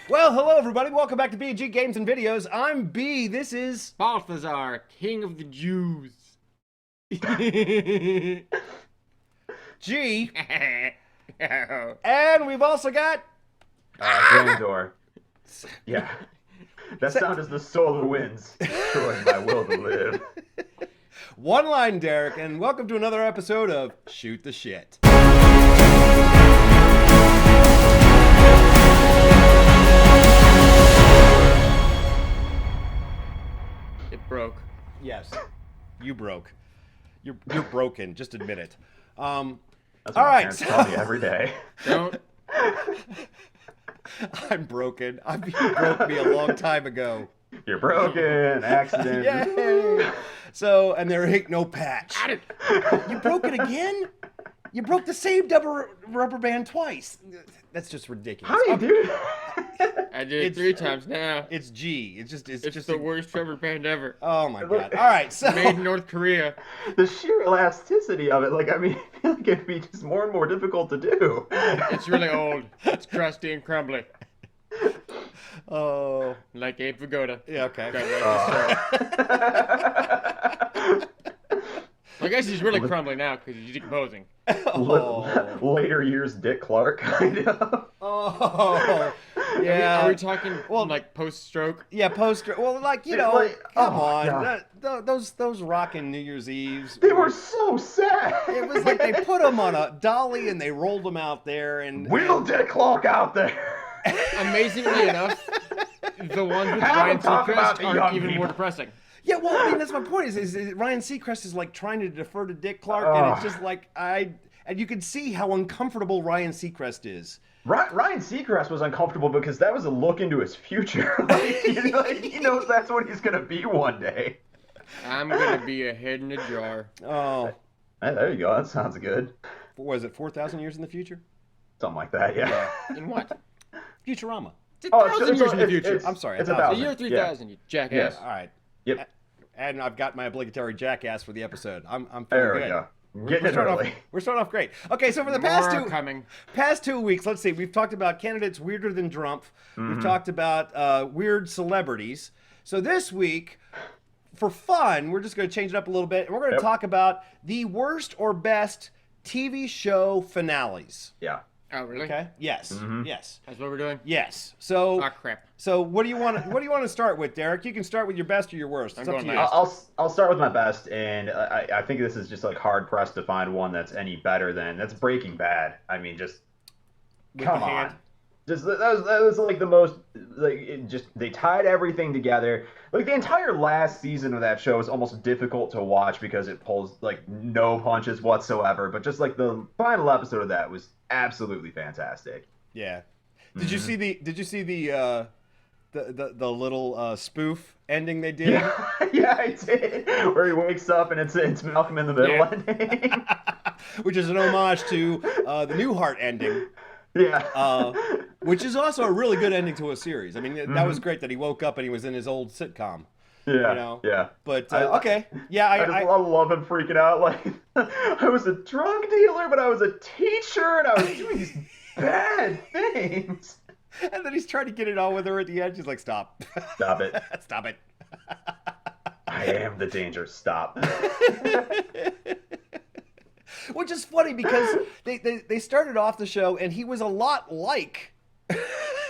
Well, hello everybody. Welcome back to B&G Games and Videos. I'm B. This is Balthazar, King of the Jews. G. And we've also got Grandor. Yeah. That sound is the soul of the winds, destroying my will to live. One Line Derek, and welcome to another episode of Shoot the Shit. It broke. Yes, you broke. You're broken. Just admit it. That's all what my right. parents tell me every day. Don't. I'm broken. You broke me a long time ago. You're broken. Accident. Yay! So, and there ain't no patch. You broke it again? You broke the same double rubber band twice. That's just ridiculous. How do you do I did it 3 times now. It's G. It's just the worst rubber band ever. Oh my god. All right, so Made in North Korea. The sheer elasticity of it, I feel like it'd be just more and more difficult to do. It's really old. It's crusty and crumbly. Oh. Like Abe Vigoda. Yeah, okay. I guess he's really crumbly now because he's decomposing. Later years Dick Clark, kind of. Oh. Yeah. Are we talking like post-stroke? Yeah, poster. Well, come on. Those rockin' New Year's Eves. They were so sad. It was like they put them on a dolly and they rolled them out there and Wheel Dick Clark out there. Amazingly enough, the ones with Ryan Seacrest are even more depressing. Yeah, well, I mean, that's my point. Is Ryan Seacrest is like trying to defer to Dick Clark, and it's just like and you can see how uncomfortable Ryan Seacrest is. Ryan Seacrest was uncomfortable because that was a look into his future. He knows that's what he's gonna be one day. I'm gonna be a head in a jar. Oh, Hey, there you go. That sounds good. what was it 4,000 years in the future? Something like that, yeah. In what? Futurama. It's 1,000 years in the future. I'm sorry, It's 1,000. The year 3000, you jackass. Yes. All right. Yep. And I've got my obligatory jackass for the episode. I'm feeling There good. we go. We're Getting it starting early. we're starting off great. Okay, so for the past 2 weeks, let's see. We've talked about candidates weirder than Drumpf. We've talked about weird celebrities. So this week, for fun, we're just going to change it up a little bit, and we're going to talk about the worst or best TV show finales. Yeah. Oh, really? Okay. Yes. Yes. That's what we're doing? Yes. So. Ah, crap. So what do you want to start with, Derek? You can start with your best or your worst. It's I'm up to going you. last. I'll start with my best, and I think this is just like hard pressed to find one that's any better than that's Breaking Bad. I mean, just With come the on. hand. Just that was like the most they tied everything together. Like the entire last season of that show is almost difficult to watch because it pulls like no punches whatsoever. But just like the final episode of that was absolutely fantastic. Yeah. Did you see the little spoof ending they did? Yeah, I did. Where he wakes up and it's Malcolm in the Middle ending. Which is an homage to the Newhart ending. Yeah. Which is also a really good ending to a series. I mean, that was great that he woke up and he was in his old sitcom. Yeah. You know? Yeah. But okay. Yeah, I love him freaking out. Like, I was a drug dealer, but I was a teacher, and I was doing these bad things. And then he's trying to get it on with her at the end. She's like, "Stop! Stop it! Stop it!" I am the danger. Stop. Which is funny because they started off the show and he was a lot like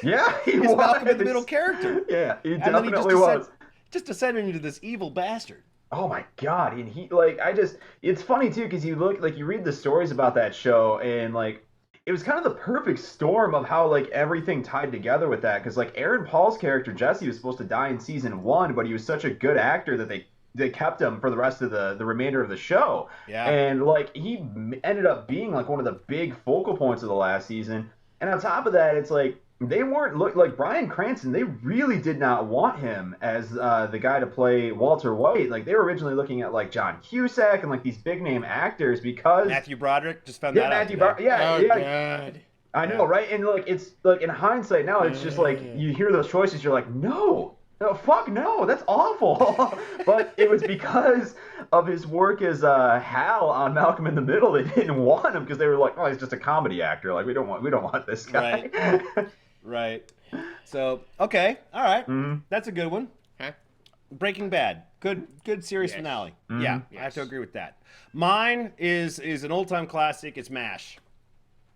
Yeah, he his was. Malcolm in the Middle character. Yeah, he And then definitely was. Just descended into this evil bastard. Oh my god, and he it's funny too because you read the stories about that show and like it was kind of the perfect storm of how like everything tied together with that because like Aaron Paul's character Jesse was supposed to die in season 1, but he was such a good actor that they kept him for the rest of the remainder of the show. Yeah. And like he ended up being like one of the big focal points of the last season. And on top of that, it's like they weren't like Bryan Cranston. They really did not want him as the guy to play Walter White. Like they were originally looking at like John Cusack and like these big name actors because Matthew Broderick just found that out. God. I know, right? And like it's like in hindsight now, it's just like you hear those choices, you're like, no, fuck no, that's awful. But it was because of his work as Hal on Malcolm in the Middle. They didn't want him because they were like, oh, he's just a comedy actor. Like we don't want this guy. Right. So, okay. All right. Mhm. That's a good one. Okay. Breaking Bad. Good series Yes. finale. Mhm. Yeah, I have to agree with that. Mine is an old-time classic. It's MASH.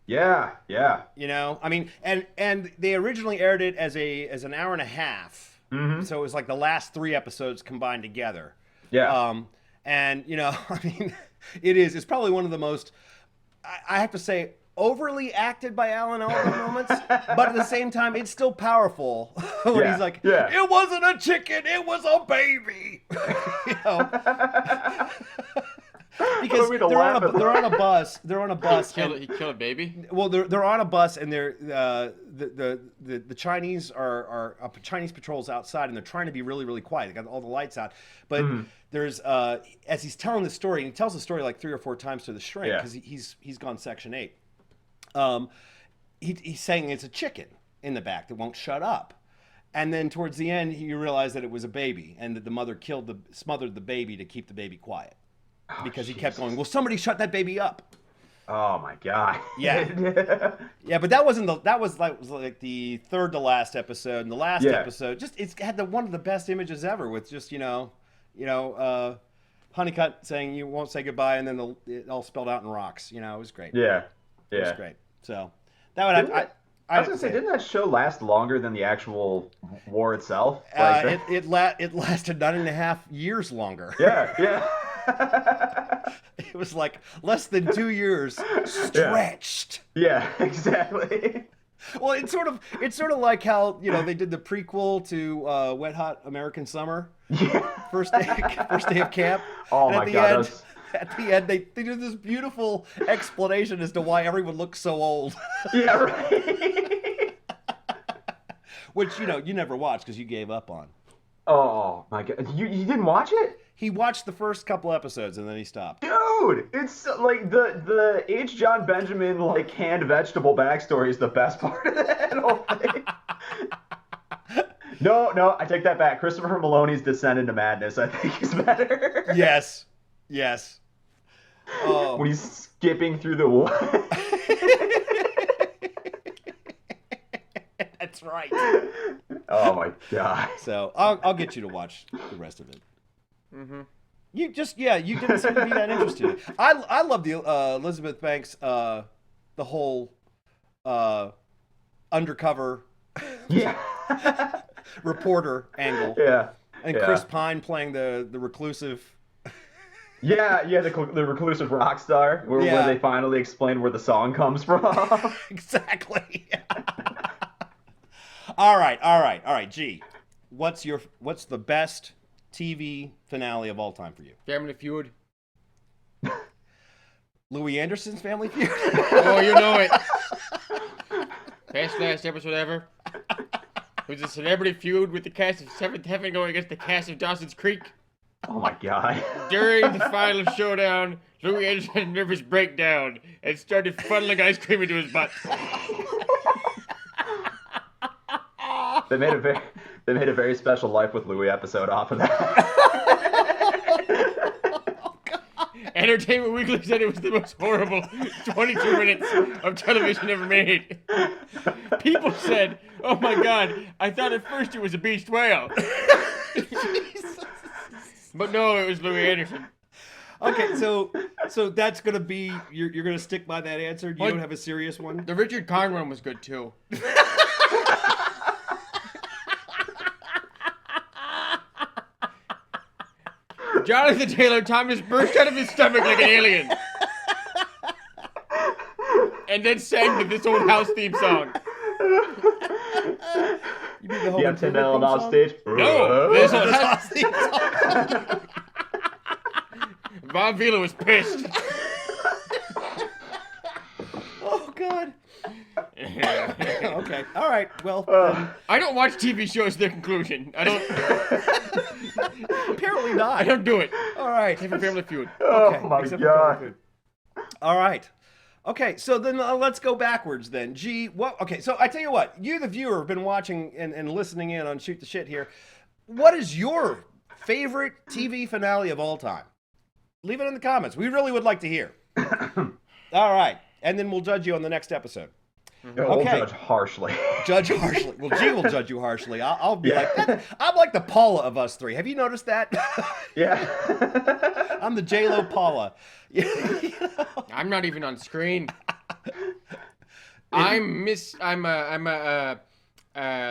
Yeah. You know, I mean, and they originally aired it as an hour and a half. Mhm. So it was like the last 3 episodes combined together. Yeah. And you know, I mean, it's probably one of the most, I have to say, overly acted by Alan Alda moments, but at the same time, it's still powerful when Yeah, he's like, yeah. "It wasn't a chicken, it was a baby," you know. Because What are we to they're laugh at? on a bus. They're on a bus. He killed a baby? Well, they're on a bus, and they're the Chinese are Chinese patrols outside, and they're trying to be really, really quiet. They got all the lights out, but there's as he's telling the story, and he tells the story like 3 or 4 times to the shrink because he's gone Section 8. He's saying it's a chicken in the back that won't shut up, and then towards the end, you realize that it was a baby, and that the mother smothered the baby to keep the baby quiet. Because he kept going, "Well, somebody shut that baby up." Oh my god. Yeah. Yeah, but that was like the third to last episode, and the last episode it's had one of the best images ever with just Honeycutt saying you won't say goodbye, and then it all spelled out in rocks. You know, it was great. Yeah. It was great. So that would I was gonna say, didn't that show last longer than the actual war itself? Like, it lasted 9.5 years longer. Yeah. It was like less than 2 years stretched. Yeah, exactly. Well, it's sort of like how they did the prequel to Wet Hot American Summer. Yeah. First day of camp. Oh And my god. At the end, they do this beautiful explanation as to why everyone looks so old. Yeah, right. Which you never watched because you gave up on. Oh my god, you didn't watch it? He watched the first couple episodes and then he stopped. Dude, it's like the H. John Benjamin like canned vegetable backstory is the best part of that whole thing. No, I take that back. Christopher Maloney's Descent into Madness, I think, is better. Yes. Oh. When he's skipping through the woods. That's right. Oh my god. So I'll get you to watch the rest of it. Mm-hmm. You didn't seem to be that interested. I love the Elizabeth Banks the whole undercover reporter angle. Yeah. And Chris Pine playing the reclusive. Yeah, the reclusive rock star, where they finally explain where the song comes from. Exactly. All right. G, what's the best TV finale of all time for you? Family Feud. Louis Anderson's Family Feud. Oh, you know it. Best last episode ever. It was a celebrity feud with the cast of Seventh Heaven going against the cast of Dawson's Creek. Oh my god. During the final showdown, Louis Anderson had a nervous breakdown and started funneling ice cream into his butt. They made a very special Life with Louis episode off of that. Entertainment Weekly said it was the most horrible 22 minutes of television ever made. People said, "Oh my god, I thought at first it was a beached whale." But no, it was Louis Anderson. Okay, so that's gonna be you're gonna stick by that answer. You don't have a serious one. The Richard Karn one was good too. Jonathan Taylor Thomas burst out of his stomach like an alien. And then sang to this old house theme song. You mean the whole Yeah, Tim Allen off stage. No, this old house theme song. Bob Vila was pissed. Oh God. Okay. All right. Well, I don't watch TV shows to their conclusion. I don't. apparently not. I don't do it. All right. Except for Family Feud. Oh Okay, my except for god. Family Feud. All right. Okay, so then let's go backwards then. G, what? Okay, so I tell you what, you the viewer have been watching and listening in on Shoot the Shit here. What is your favorite TV finale of all time? Leave it in the comments. We really would like to hear. All right, and then we'll judge you on the next episode. We'll Okay. judge harshly. Judge harshly. Well, G will judge you harshly. I'll be like, I'm like the Paula of us three. Have you noticed that? Yeah. I'm the J-Lo Paula. I'm not even on screen. I'm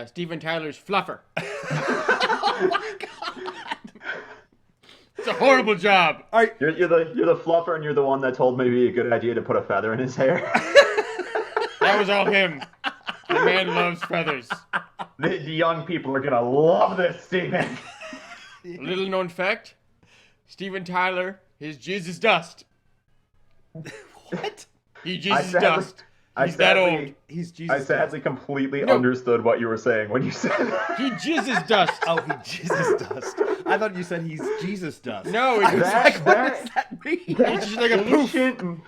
Steven Tyler's fluffer. Oh my God. It's a horrible job. All right. You're the fluffer, and you're the one that told me it'd be a good idea to put a feather in his hair. That was all him. The man loves feathers. The young people are gonna love this, Steven. Little known fact: Steven Tyler, his jizz is dust. What? He jizzes dust. He's that old. He's Jesus. I sadly completely understood what you were saying when you said that. He jizzes dust. Oh, he Jesus dust. I thought you said he's Jesus dust. No, it's What does that mean? It's just like a poof. ancient,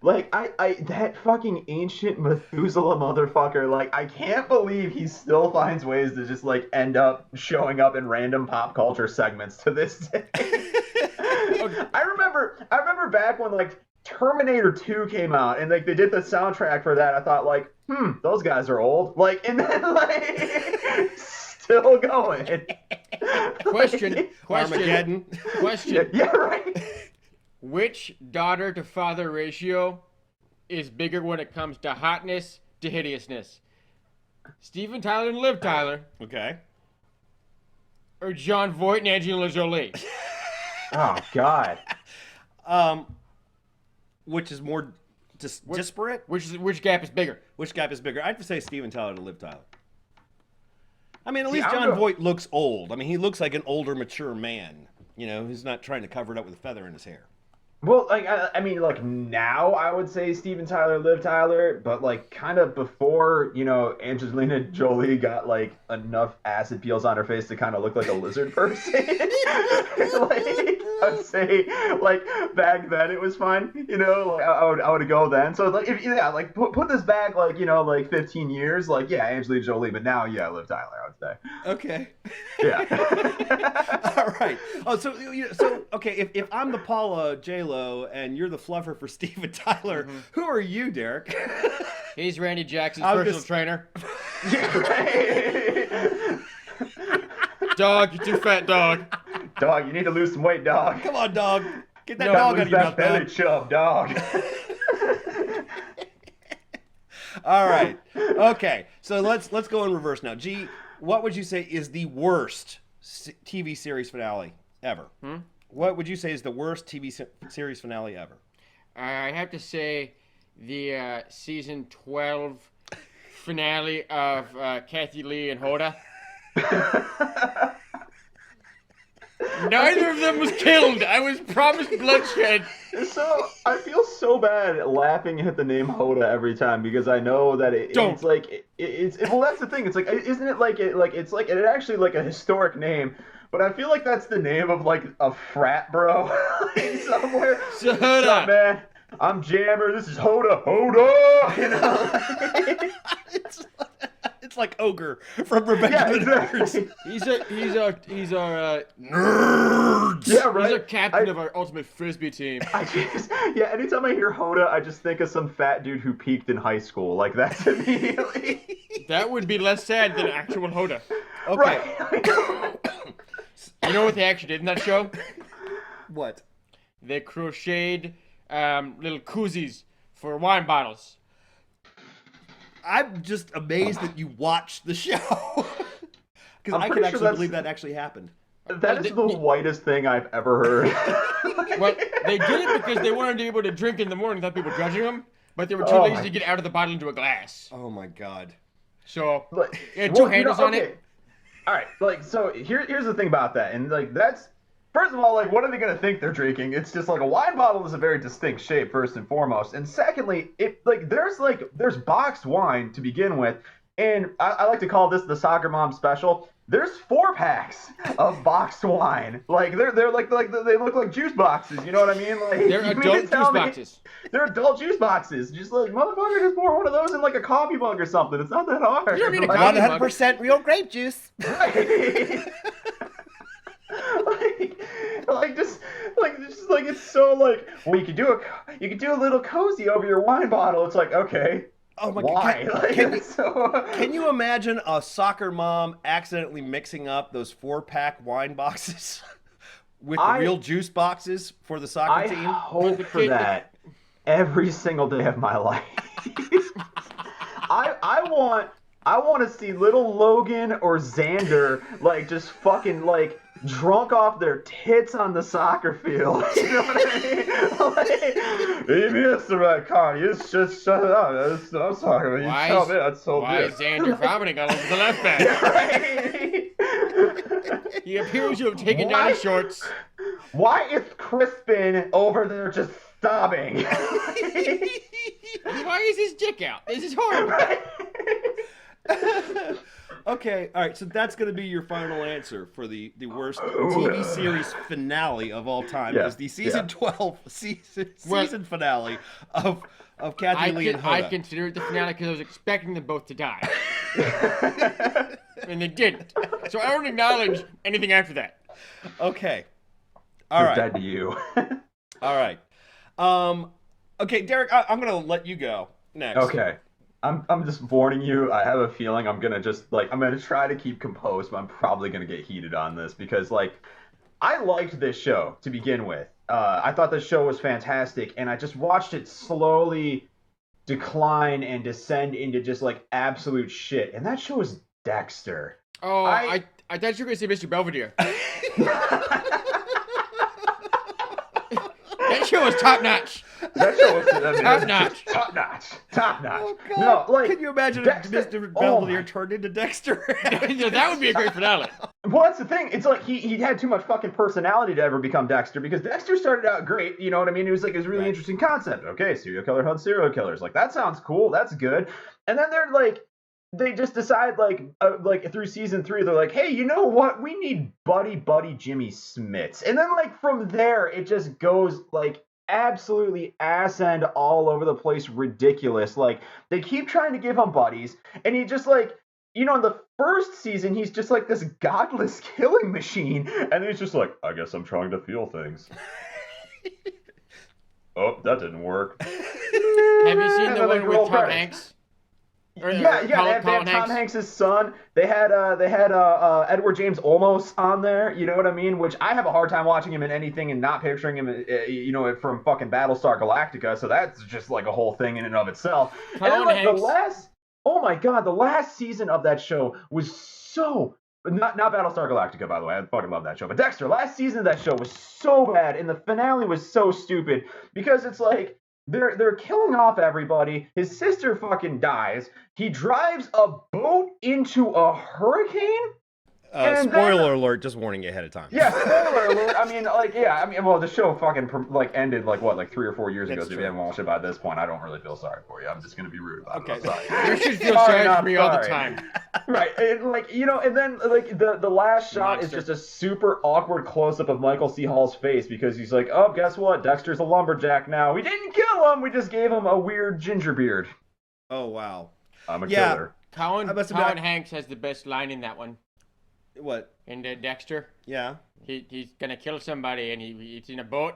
like I that fucking ancient Methuselah motherfucker. Like, I can't believe he still finds ways to just like end up showing up in random pop culture segments to this day. I remember back when like Terminator 2 came out and like they did the soundtrack for that. I thought like, those guys are old. Like, and then like still going. Question. Armageddon. Question. Yeah, right. Which daughter to father ratio is bigger when it comes to hotness to hideousness? Steven Tyler and Liv Tyler, Okay. or John Voight and Angelina Jolie? Oh God. Which is more disparate? Which gap is bigger? Which gap is bigger? I'd say Steven Tyler to Liv Tyler. I mean, at See, least I'm John go- Voight looks old. I mean, he looks like an older, mature man. You know, he's not trying to cover it up with a feather in his hair. Well, like I mean, like now I would say Steven Tyler, Liv Tyler, but like kind of before, you know, Angelina Jolie got like enough acid peels on her face to kind of look like a lizard person. Like, I'd say like back then it was fine, you know. Like I would go then. So like like put this back like, you know, like 15 years, like yeah, Angelina Jolie, but now yeah, Liv Tyler, I would say. Okay. Yeah. All right. Oh, so okay. If I'm the Paula J-Lo and you're the fluffer for Steven Tyler, who are you, Derek? He's Randy Jackson's I'm personal just- trainer. Yeah, right. Dog, you're too fat, dog. Dog, you need to lose some weight, dog. Come on, dog. Get that No, dog out Lose of your that mouth, belly dog. chub, dog. All right. Okay. So let's go in reverse now. G, what would you say is the worst TV series finale ever? What would you say is the worst TV series finale ever? I have to say the season 12 finale of Kathy Lee and Hoda. Neither of them was killed. I was promised bloodshed. So I feel so bad laughing at the name Hoda every time because I know that Don't. it's like well, that's the thing. It's like, isn't it like it's like it actually like a historic name, but I feel like that's the name of like a frat bro like, somewhere. So What's up, Hoda. man? I'm Jammer. This is Hoda. Hoda. You know. It's like Ogre from Rebecca Yeah, the exactly. Nerds. He's our Nerds. Yeah, right. he's our captain of our ultimate frisbee team. Anytime I hear Hoda, I just think of some fat dude who peaked in high school. Like that's immediately. That would be less sad than actual Hoda. Okay. Right. You know what they actually did in that show? What? They crocheted little koozies for wine bottles. I'm just amazed that you watched the show. Because I'm I can pretty sure actually that's- believe that actually happened. That is the whitest thing I've ever heard. Well, they did it because they wanted to be able to drink in the morning without people judging them, but they were too Oh lazy my- to get out of the bottle into a glass. Oh my God. So Like, it had two handles on okay. it. All right, like so here's the thing about that, and like that's first of all, like what are they gonna think they're drinking? It's just like a wine bottle is a very distinct shape first and foremost, and secondly, there's boxed wine to begin with, and I like to call this the soccer mom special. There's 4-packs of boxed wine. Like they're like they look like juice boxes. You know what I mean? Like They're you mean adult to juice tell me- boxes. They're adult juice boxes. Just like motherfucker, just pour one of those in like a coffee mug or something. It's not that hard. You don't need a Like, coffee mug. 100% real grape juice. Right. just like it's so like well you could do a little cozy over your wine bottle. It's like okay, Oh my Why? God! Can you imagine a soccer mom accidentally mixing up those 4-pack wine boxes with the real juice boxes for the soccer team? I hope for that every single day of my life. I want to see little Logan or Xander like just fucking like drunk off their tits on the soccer field. You know what I mean? Like, he missed the red card. You just shut it up. I'm sorry. Why you tell me that's so why is Xander vomiting all over the left back? Right? He appears to have taken down his shorts. Why is Crispin over there just sobbing? Why is his dick out? This is horrible. Okay, all right. So that's going to be your final answer for the worst TV series finale of all time. Yeah, Is the season 12 season finale of Kathy Lee and Hoda. I consider it the finale because I was expecting them both to die, and they didn't. So I don't acknowledge anything after that. Okay. All right. Dead to you. All right. Okay, Derek, I'm going to let you go next. Okay. I'm just warning you. I have a feeling I'm gonna try to keep composed, but I'm probably gonna get heated on this because I liked this show to begin with. I thought this show was fantastic, and I just watched it slowly decline and descend into just absolute shit. And that show is Dexter. Oh, I thought you were gonna say Mr. Belvedere. That show was top notch. That show was top notch. Top notch. Oh, God. No, can you imagine if Mr. Belvedere turned into Dexter? That would be a great finale. Well, that's the thing. It's like he had too much fucking personality to ever become Dexter because Dexter started out great. You know what I mean? It was a really interesting concept. Okay, serial killer hunts serial killers. That sounds cool. That's good. And then they just decide through season 3 they're like, hey, you know what, we need buddy Jimmy Smits. And then from there it just goes absolutely ass end all over the place, ridiculous. They keep trying to give him buddies, and he just in the first season he's just this godless killing machine, and then he's just I guess I'm trying to feel things. Oh, that didn't work. Have you seen the one with Tom Hanks? Yeah, they had Tom Hanks' son. They had Edward James Olmos on there. You know what I mean? Which I have a hard time watching him in anything and not picturing him, from fucking Battlestar Galactica. So that's just a whole thing in and of itself. Tom Hanks. The last season of that show was so not Battlestar Galactica, by the way. I fucking love that show. But Dexter, last season of that show was so bad, and the finale was so stupid because it's they're killing off everybody. His sister fucking dies. He drives a boat into a hurricane. Spoiler alert! Just warning you ahead of time. Yeah, spoiler alert. Well, the show fucking ended 3 or 4 years ago. So if you haven't watched it by this point, I don't really feel sorry for you. I'm just gonna be rude about it. I'm sorry. You should feel sorry for me all the time. Right, and and then the last shot is just a super awkward close up of Michael C. Hall's face because he's like, oh, guess what? Dexter's a lumberjack now. We didn't kill him. We just gave him a weird ginger beard. Oh wow. I'm a killer. Colin Hanks has the best line in that one. What? In Dexter. Yeah. He's gonna kill somebody, and he's in a boat,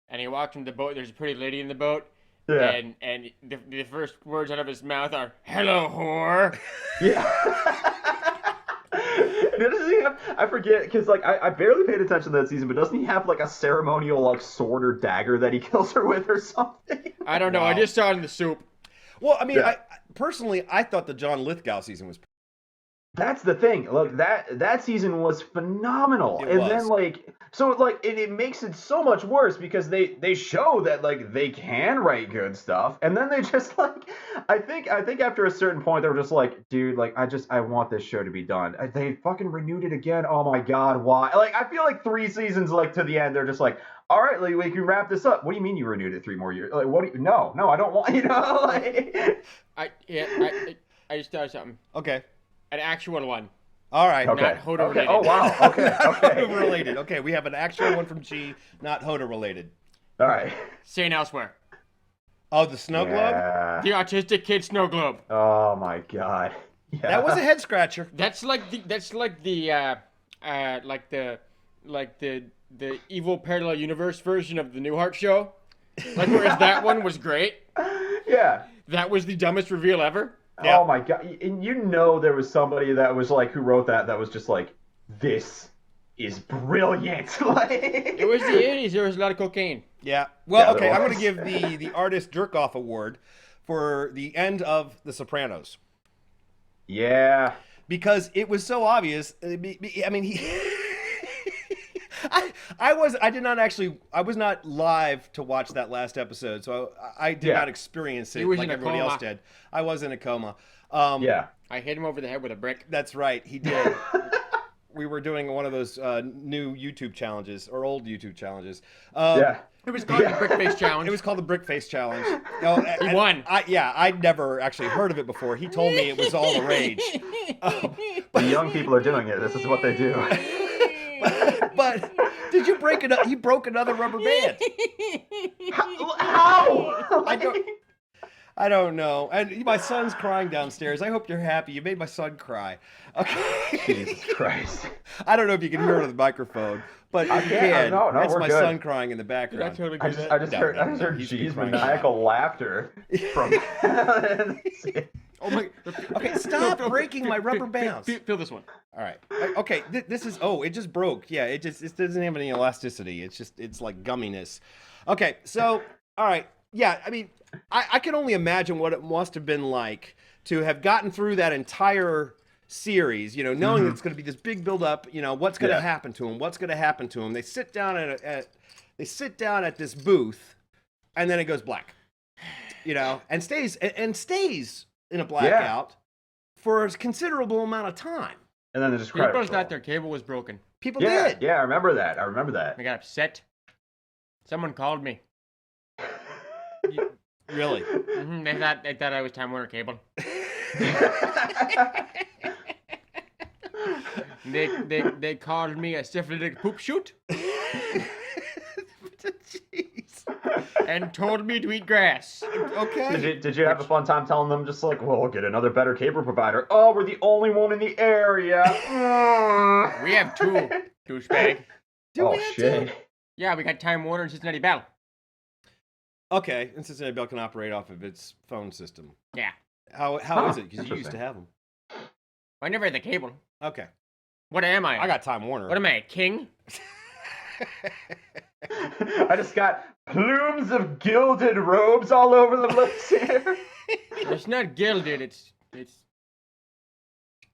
and he walks into the boat. There's a pretty lady in the boat. Yeah. And the first words out of his mouth are "Hello, whore." Yeah. Doesn't he have, I forget, because I barely paid attention to that season, but doesn't he have a ceremonial sword or dagger that he kills her with or something? I don't know. Wow. I just saw it in the soup. Well, I mean, I personally thought the John Lithgow season was. That's the thing. Look, that season was phenomenal. It makes it so much worse because they show that they can write good stuff, and then they just I think after a certain point they were just dude, I want this show to be done. They fucking renewed it again. Oh my god, why? I feel 3 seasons to the end they're just all right, we can wrap this up. What do you mean you renewed it 3 more years? No, I don't want, I just thought of something. Okay. An actual one. All right. Okay. Not Hoda related. Oh, wow. Okay. Hoda related. Okay, we have an actual one from G, not Hoda related. All right. Saying elsewhere. Oh, the snow globe? The autistic kid snow globe. Oh my god. Yeah. That was a head scratcher. That's the evil parallel universe version of the Newhart show. Whereas that one was great. Yeah. That was the dumbest reveal ever? Oh my god! And there was somebody that was like, who wrote that was just like, this is brilliant. Like, it was the 80s. There was a lot of cocaine. Yeah. Well, okay. I'm going to give the artist jerk-off award for the end of The Sopranos. Yeah. Because it was so obvious. I mean, I was not live to watch that last episode, so I did not experience it like everybody else did. I was in a coma. Yeah. I hit him over the head with a brick. That's right, he did. We were doing one of those new YouTube challenges, or old YouTube challenges. Yeah. It was called the Brick Face Challenge. It was called the Brick Face Challenge. He won. I'd never actually heard of it before. He told me it was all the rage. The young people are doing it. This is what they do. But did you break it up? He broke another rubber band. How? I don't know. And my son's crying downstairs. I hope you're happy. You made my son cry. Okay. Jesus Christ. I don't know if you can hear it on the microphone, but you can. No, that's we're my good. son crying in the background. I just heard G's maniacal laughter from. Oh my! Okay, stop breaking my rubber bands. Feel this one. All right. Okay, this is. Oh, it just broke. Yeah, it doesn't have any elasticity. It's like gumminess. Okay, so all right. Yeah, I mean, I can only imagine what it must have been like to have gotten through that entire series, knowing that it's going to be this big build-up. What's going to happen to him? What's going to happen to him? They sit down at this booth, and then it goes black. And stays in a blackout for a considerable amount of time. And then they just people thought their cable was broken. People did. Yeah, I remember that. I got upset. Someone called me. Really? Mm-hmm. They thought I was Time Warner Cable. They called me a syphilitic poop shoot. Jeez. And told me to eat grass. Okay. Did you have a fun time telling them just like, well, we'll get another better cable provider? Oh, we're the only one in the area. We have two, douchebag. Do we have two? Yeah, we got Time Warner and Cincinnati Bell. Okay, and Cincinnati Bell can operate off of its phone system. Yeah. How is it? Because you used to have them. I never had the cable. Okay. What am I? I got Time Warner. What am I, a king? I just got plumes of gilded robes all over the place here. It's not gilded. It's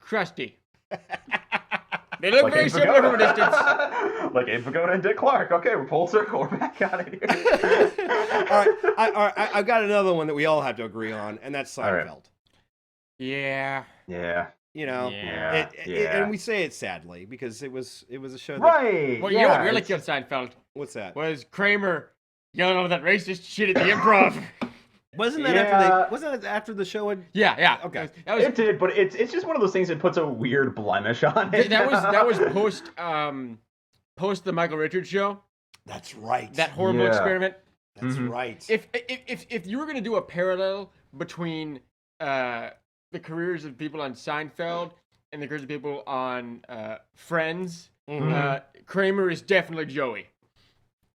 crusty. They look very similar from a distance. Like Abe Vigoda and Dick Clark. Okay, we're full circle. We're back out of here. All right, I've got another one that we all have to agree on, and that's Seinfeld. Right. Yeah. Yeah. And we say it sadly because it was a show that... Right. Well, you know what really killed Seinfeld? What's that? Was Kramer yelling all that racist shit at the improv. Wasn't that after the show had... Yeah. Okay. It did, but it's just one of those things that puts a weird blemish on it. That was post the Michael Richards show. That's right. That horrible experiment. That's right. If you were gonna do a parallel between the careers of people on Seinfeld and the careers of people on Friends, Kramer is definitely Joey.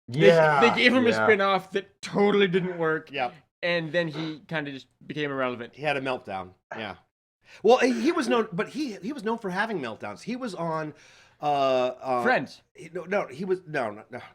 Yeah. They gave him a spin-off that totally didn't work. Yep. And then he kind of just became irrelevant. He had a meltdown. Yeah. Well, he was known, but he was known for having meltdowns. He was on Friends.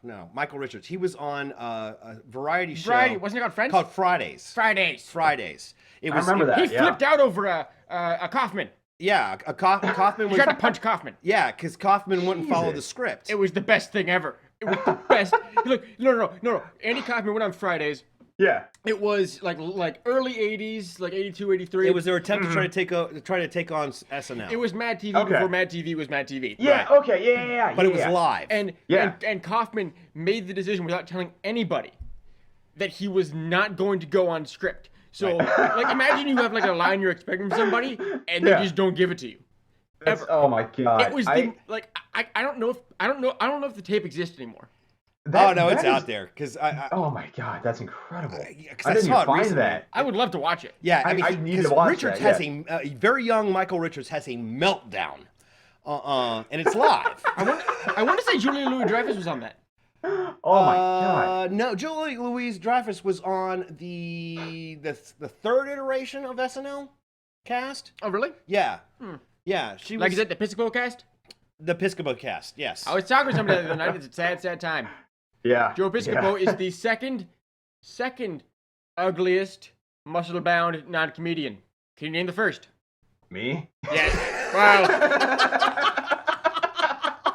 No. Michael Richards. He was on a variety show. Wasn't it called Friends? Called Fridays. Fridays. It I was. remember that. He flipped out over a Kaufman. Yeah, Kaufman He was. tried to punch Kaufman. Yeah, because Kaufman wouldn't follow the script. It was the best thing ever. It was the best. Look, no. Andy Kaufman went on Fridays. Yeah. It was like early 80s, like 82, 83. It was their attempt to try to take on SNL. It was Mad TV before Mad TV was Mad TV. Yeah, Right. okay, yeah. But it was live. And Kaufman made the decision without telling anybody that he was not going to go on script. So, like, imagine you have like a line you're expecting from somebody, and they just don't give it to you. Oh my god! It was I don't know if the tape exists anymore. It's out there because oh my god, that's incredible! I didn't even find recently. that. I would love to watch it. Yeah, I need to watch Richards that. has a very young Michael Richards has a meltdown, and it's live. I want to say Julia Louis-Dreyfus was on that. Oh my god. No, Julie Louise-Dreyfus was on the third iteration of SNL cast. Oh, really? Yeah. Yeah, she was. Is it the Piscopo cast? The Piscopo cast, yes. I was talking to somebody the other night. It's a sad, sad time. Yeah. Joe Piscopo is the second ugliest muscle-bound non-comedian. Can you name the first? Me? Yes. Well.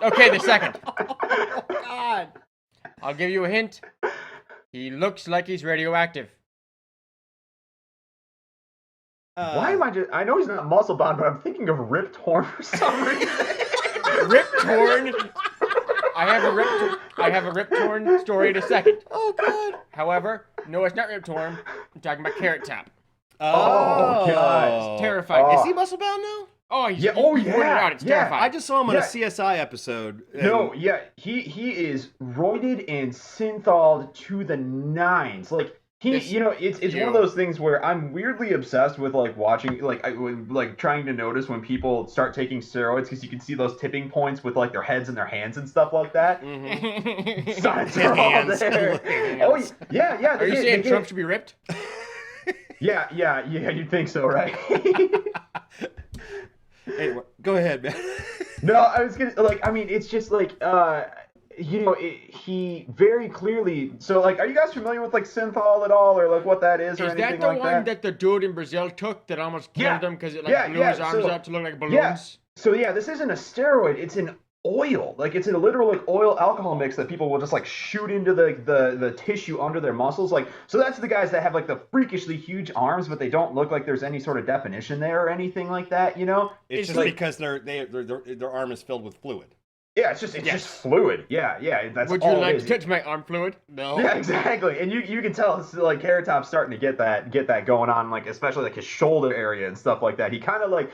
Okay, the second. Oh, God. I'll give you a hint. He looks like he's radioactive. Why am I know he's not muscle bound, but I'm thinking of Rip Torn for some reason. Rip Torn. I have a Rip Torn story in a second. Oh, God. However, no, it's not Rip Torn. I'm talking about Carrot Top. Oh, God. It's terrifying. Is he muscle bound now? Oh, he's yeah. pointed it out. It's terrifying. I just saw him on a CSI episode. No, yeah, he is roided and synthalled to the nines. Like it's one of those things where I'm weirdly obsessed with like watching, like trying to notice when people start taking steroids because you can see those tipping points with like their heads and their hands and stuff like that. Mm-hmm. Signs are all there. Oh yeah. Are you saying Trump should be ripped? Yeah. You'd think so, right? Hey, go ahead, man. No, I was gonna it's just like he very clearly. So like, are you guys familiar with like synthol at all, or like what that is, or anything like that? Is that the one that the dude in Brazil took that almost killed him because it blew his arms out to look like balloons? Yeah. So yeah, this isn't a steroid; it's an oil. Like it's in a literal like oil alcohol mix that people will just like shoot into the tissue under their muscles. Like, so that's the guys that have like the freakishly huge arms, but they don't look like there's any sort of definition there or anything like that. You know, it's just like, because their arm is filled with fluid. Yeah, it's just fluid. Yeah. That's Would all you like it to is. touch my arm fluid? No. Yeah, exactly. And you can tell it's like Carrot Top's starting to get that going on, like especially like his shoulder area and stuff like that. He kind of like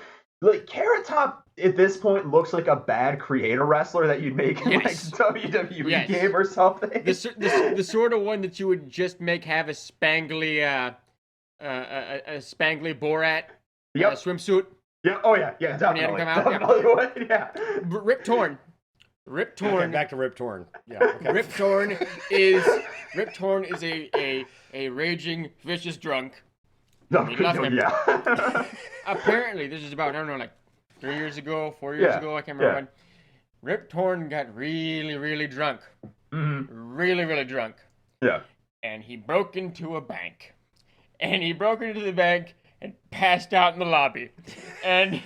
Carrot Top at this point looks like a bad creator wrestler that you'd make in like WWE game or something. The sort of one that you would just make have a spangly a spangly Borat swimsuit. Yeah. Oh yeah. Definitely. Definitely. Yeah. Rip Torn. Okay, back to Rip Torn. Yeah. Okay. Rip Torn is a raging vicious drunk. No, love him. Yeah. Apparently, this is about, I don't know, like 3 years ago, 4 years ago, I can't remember when. Rip Torn got really, really drunk. Mm-hmm. Really, really drunk. Yeah. And he broke into a bank. And he broke into the bank and passed out in the lobby. And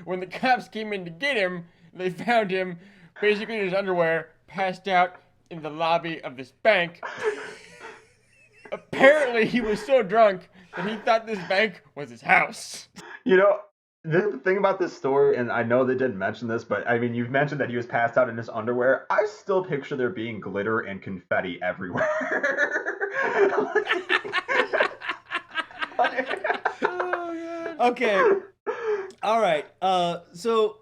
when the cops came in to get him, they found him basically in his underwear, passed out in the lobby of this bank. Apparently, he was so drunk that he thought this bank was his house. You know, the thing about this story, and I know they didn't mention this, but I mean, you've mentioned that he was passed out in his underwear. I still picture there being glitter and confetti everywhere. Oh, God. Okay. All right. So,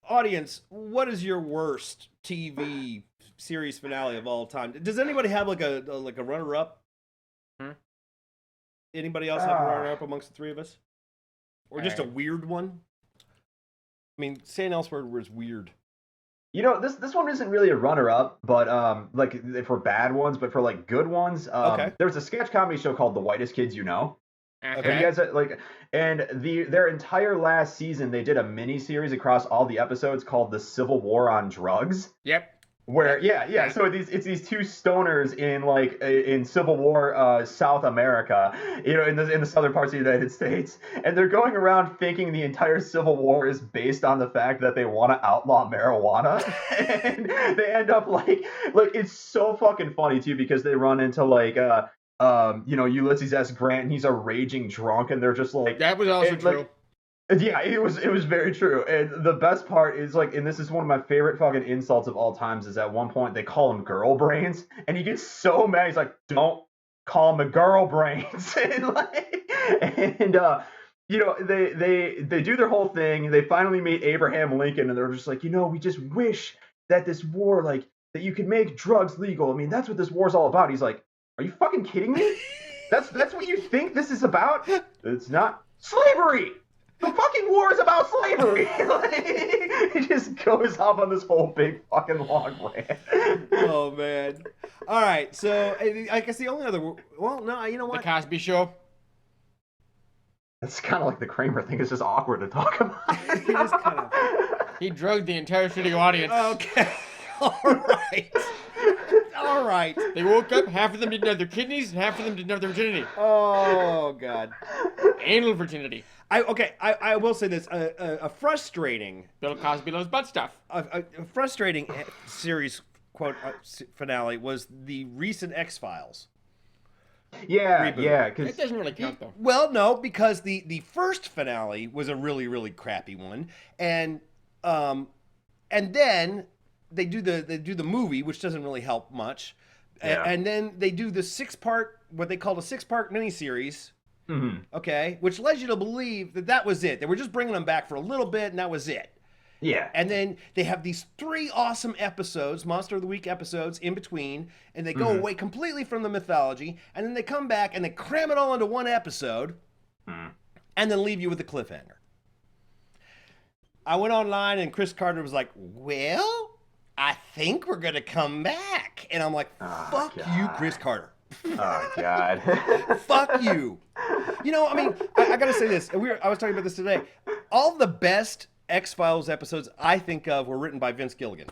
audience, what is your worst TV series finale of all time? Does anybody have like a runner-up? Anybody else have a runner-up amongst the three of us? Or just a weird one? I mean, saying elsewhere was weird. You know, this one isn't really a runner-up, but like for bad ones, but for like good ones. There was a sketch comedy show called The Whitest Kids You Know. Okay. You guys and their entire last season, they did a mini series across all the episodes called The Civil War on Drugs. Yep. Where so it's these two stoners in Civil War South America, you know, in the southern parts of the United States, and they're going around thinking the entire Civil War is based on the fact that they want to outlaw marijuana, and they end up like it's so fucking funny too because they run into Ulysses S. Grant, and he's a raging drunk, and they're just like that was also true. Yeah, it was very true. And the best part is and this is one of my favorite fucking insults of all times, is at one point they call him girl brains, and he gets so mad, he's like, don't call him a girl brains. and they do their whole thing. They finally meet Abraham Lincoln, and they're just like, we just wish that this war, that you could make drugs legal. I mean, that's what this war's all about. He's like, are you fucking kidding me? That's what you think this is about? It's not slavery. the fucking war is about slavery. Like, he just goes off on this whole big fucking long rant. Oh man. All right, so I guess the only other, well, no, you know what? The Cosby Show. It's kind of like the Kramer thing. It's just awkward to talk about. It is kind of. He drugged the entire studio audience. Okay. All right. All right. They woke up, half of them didn't have their kidneys, and half of them didn't have their virginity. Oh God. Anal virginity. I will say this: a frustrating Bill Cosby loves butt stuff. a frustrating series quote finale was the recent X-Files. Yeah, Reboot. yeah. It Because doesn't really count though. Well, no, because the first finale was a really, really crappy one, and then they do the movie, which doesn't really help much, Yeah. and then they do the what they called a 6-part miniseries. mm-hmm. Okay, which led you to believe that was it. They were just bringing them back for a little bit, and that was it. Yeah. And then they have these 3 awesome episodes, Monster of the Week episodes, in between, and they go away completely from the mythology, and then they come back and they cram it all into one episode, and then leave you with a cliffhanger. I went online, and Chris Carter was like, well, I think we're going to come back. And I'm like, fuck you, Chris Carter. Oh, God. Fuck you. You know, I mean, I got to say this. I was talking about this today. All the best X-Files episodes I think of were written by Vince Gilligan.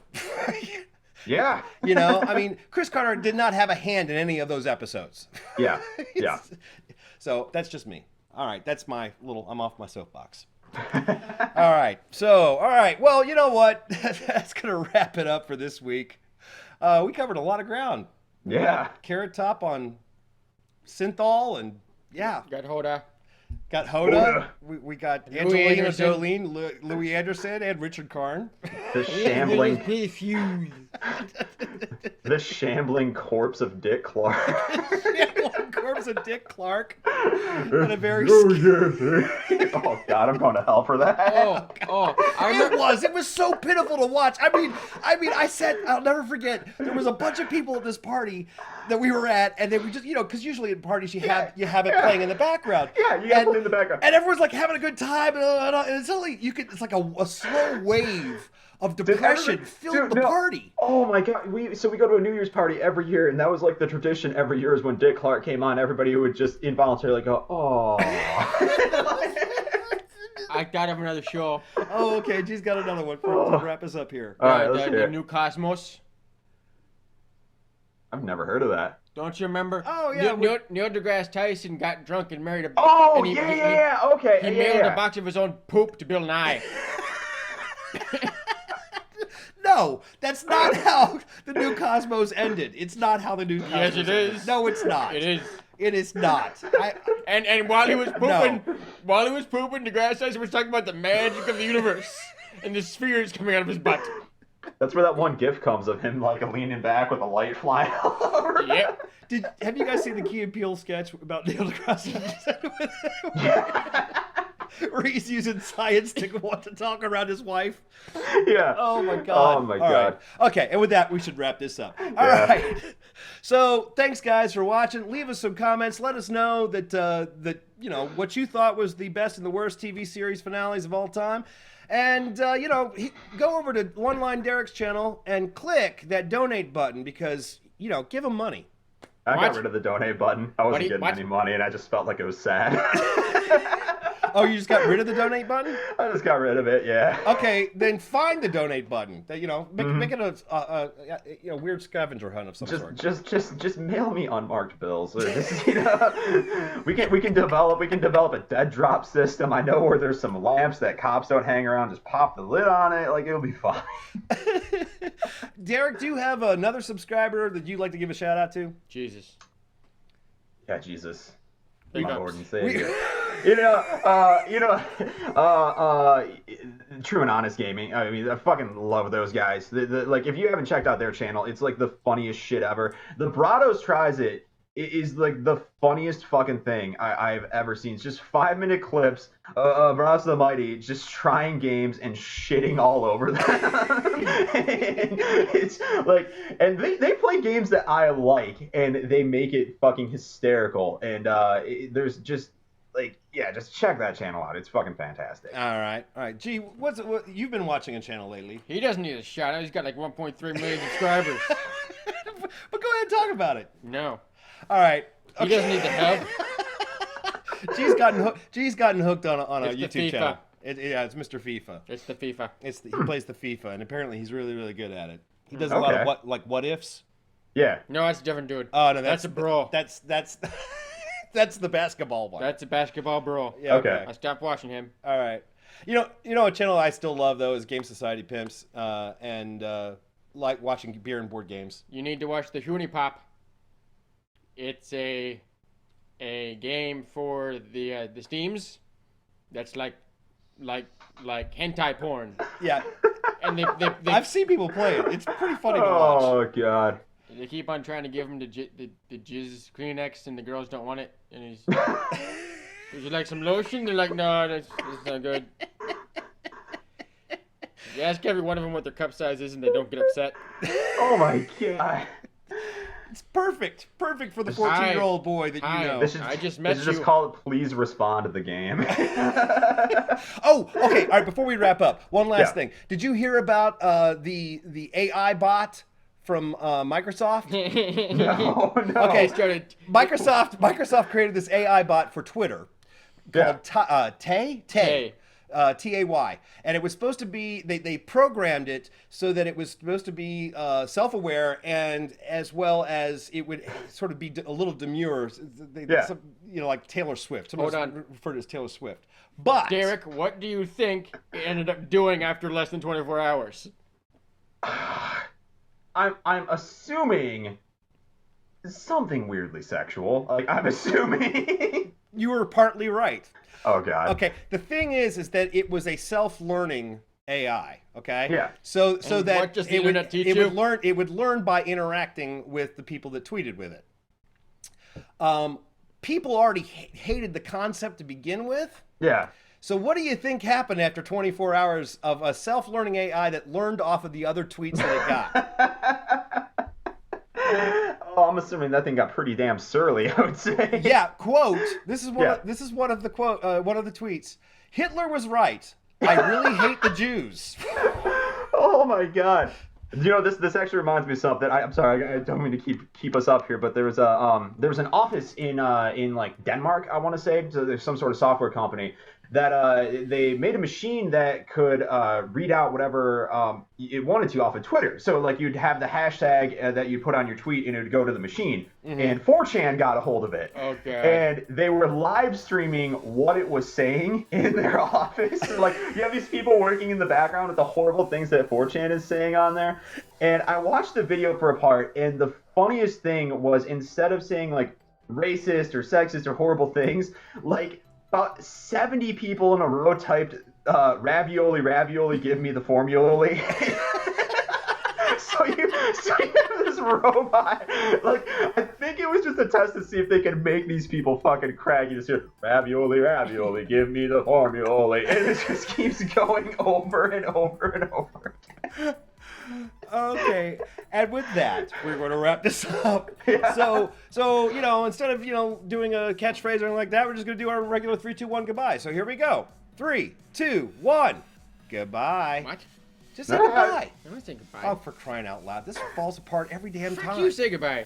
Yeah. You know, I mean, Chris Carter did not have a hand in any of those episodes. Yeah. Yeah. So that's just me. All right, that's my little, I'm off my soapbox. All right, well, you know what? That's going to wrap it up for this week. We covered a lot of ground. We Yeah. got Carrot Top on Synthol, and yeah. Got Hoda. Got Hoda. We got Louis Angelina Anderson. Jolie, Louis Anderson, and Richard Karn. The shambling, Feud. the shambling corpse of Dick Clark. Corpse of Dick Clark. And a very Oh God, I'm going to hell for that. It was so pitiful to watch. I mean, I said, I'll never forget. There was a bunch of people at this party that we were at, and they were just, because usually at parties you have it playing in the background. Yeah, you have it in the background. And everyone's like having a good time, and suddenly it's like a slow wave of depression filled the party. Oh my God, we go to a New Year's party every year, and that was like the tradition every year is when Dick Clark came on, everybody would just involuntarily go, oh. I got him another show. Oh, okay. G's got another one to wrap us up here. All right, let's hear the it. New Cosmos. I've never heard of that. Don't you remember? Oh, yeah. Neil deGrasse Tyson got drunk and married a. Oh, and yeah. Okay. He mailed a box of his own poop to Bill Nye. No, that's not how the New Cosmos ended. It's not how the New Cosmos Yes, it ended. is. No, it's not. It is. It is not. And while he was pooping, deGrasse Tyson was talking about the magic of the universe and the spheres coming out of his butt. That's where that one gif comes of him like leaning back with a light flying all over. Yep. Have you guys seen the Key and Peele sketch about Neil deGrasse Tyson? Where he's using science to talk around his wife. Yeah. Oh my God. Oh my All God. right. Okay, and with that, we should wrap this up. All right. So thanks, guys, for watching. Leave us some comments. Let us know that what you thought was the best and the worst TV series finales of all time. And, go over to One Line Derek's channel and click that donate button because, give him money. I got rid of the donate button. I wasn't getting any money, and I just felt like it was sad. Oh, you just got rid of the donate button? I just got rid of it, yeah. Okay, then find the donate button. Make it a weird scavenger hunt of some sort. Just mail me unmarked bills. We can develop a dead drop system. I know where there's some lamps that cops don't hang around. Just pop the lid on it, like it'll be fine. Derek, do you have another subscriber that you'd like to give a shout out to? Jesus. Yeah, Jesus. Big My ups. Lord and Savior. True and Honest Gaming. I mean, I fucking love those guys. Like, if you haven't checked out their channel, it's like the funniest shit ever. The Brados Tries It is like the funniest fucking thing I've ever seen. It's just 5-minute clips of Brados the Mighty just trying games and shitting all over them. And it's like, and they play games that I like, and they make it fucking hysterical. And there's just yeah, just check that channel out. It's fucking fantastic. All right. Gee, what you've been watching a channel lately? He doesn't need a shout out. He's got like 1.3 million subscribers. But go ahead and talk about it. No. All right. He doesn't need the help. G's gotten hooked on a It's the YouTube FIFA. channel. It's Mr. FIFA. It's the FIFA. He plays the FIFA, and apparently he's really, really good at it. He does a lot of what ifs. Yeah. No, that's a different dude. Oh no, that's a brawl. That's that's the basketball one. That's a basketball brawl. Yeah, Okay. I stopped watching him. All right. You know a channel I still love though is Game Society Pimps, and like watching beer and board games. You need to watch the Hoonie Pop. It's a game for the Steams. That's like hentai porn. Yeah. And they I've seen people play it. It's pretty funny to watch. Oh god. They keep on trying to give him the jizz Kleenex, and the girls don't want it. And he's, would you like some lotion? They're like, no, that's not good. You ask every one of them what their cup size is, and they don't get upset. Oh my god. It's perfect for the 14-year-old boy that you know. I just met you. Just call it "Please respond to the game." Oh, okay. All right. Before we wrap up, one last thing. Did you hear about the AI bot from Microsoft? No. Okay. Microsoft created this AI bot for Twitter called Tay. Tay, and it was supposed to be they programmed it so that it was supposed to be self-aware, and as well as it would sort of be a little demure, like Taylor Swift. Hold on. Referred to as Taylor Swift. But Derek, what do you think it ended up doing after less than 24 hours? I'm assuming something weirdly sexual. Like, I'm assuming. You were partly right. Oh god. Okay. The thing is that it was a self-learning AI. Okay. Yeah. So And that what does the internet teach you? it would learn by interacting with the people that tweeted with it. People already hated the concept to begin with. Yeah. So what do you think happened after 24 hours of a self-learning AI that learned off of the other tweets that it got? Oh, I'm assuming that thing got pretty damn surly, I would say. Yeah, quote. This is one of the tweets. Hitler was right. I really hate the Jews. Oh my god. You know, this actually reminds me of something. I'm sorry, I don't mean to keep us up here, but there was an office in like Denmark, I want to say. So there's some sort of software company that they made a machine that could read out whatever it wanted to off of Twitter. So like you'd have the hashtag that you put on your tweet, and it would go to the machine. Mm-hmm. And 4chan got a hold of it. Okay. And they were live streaming what it was saying in their office. Like you have these people working in the background with the horrible things that 4chan is saying on there. And I watched the video for a part, and the funniest thing was, instead of saying like racist or sexist or horrible things, like about 70 people in a row typed ravioli, give me the formula. so you have this robot, like, I think it was just a test to see if they could make these people fucking crack. You just hear ravioli, give me the formula, and it just keeps going over and over and over again. Okay, and with that, we're going to wrap this up. Yeah. So instead of doing a catchphrase or anything like that, we're just going to do our regular 3, 2, 1 goodbye. So here we go. 3, 2, 1. Goodbye. What? Just say goodbye. I want to say goodbye. Oh, for crying out loud! This falls apart every damn time. You say goodbye.